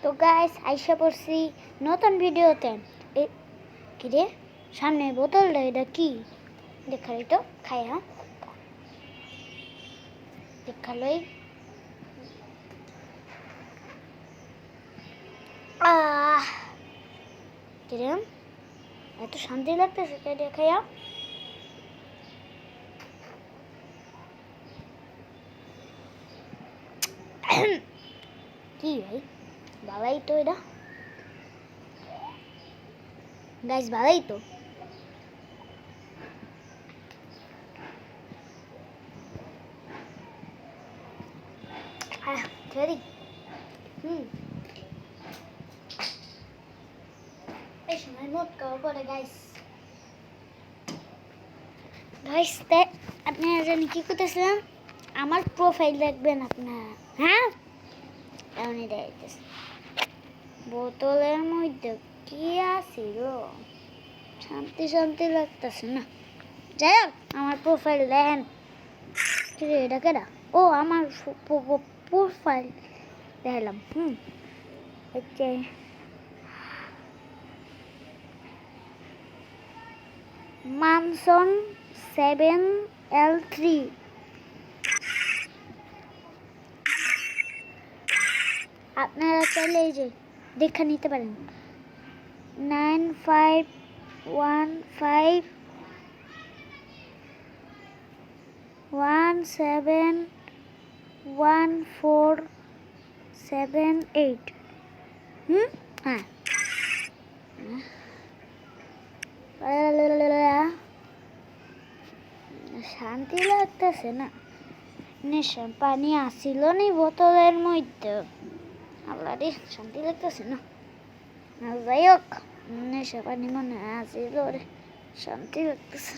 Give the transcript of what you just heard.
তো গাইস আইসা পড়ছি নতুন ভিডিওতে। কি রে সামনে বোতলটা, এটা কি দেখালি তো? খাইয়া দেখালই। কিরম এত শান্তি লাগতেছে এটা খাইয়া। কি ভাই ভালাই তো এটা, গাইস ভালাই তো। সরি এই সময় নোট করা পরে গাইস। গাইস আপনারা জানি কি করতেছিলাম, আমার প্রোফাইল দেখবেন আপনারা। হ্যাঁ এমনই দেখতেছে বোতলের মধ্যে কি আছিল, শান্তি শান্তি লাগতেছে না। যাই হোক আমার প্রোফাইল দেখেন। এটা কেডা? ও আমার প্রোফাইল দেখলাম। হচ্ছে মানসন 7L3। আপনারা চাইলে এই যে দেখা নিতে পারেন। 9515171478। হ্যাঁ শান্তি লাগতেছে না। নেশা পানি আসিল নি বোতলের মধ্যে, আল্লাহ রে শান্তি লাগতেছে না। যাই হোক নেশা পানি মনে আসিল রে, শান্তি লাগতেছে।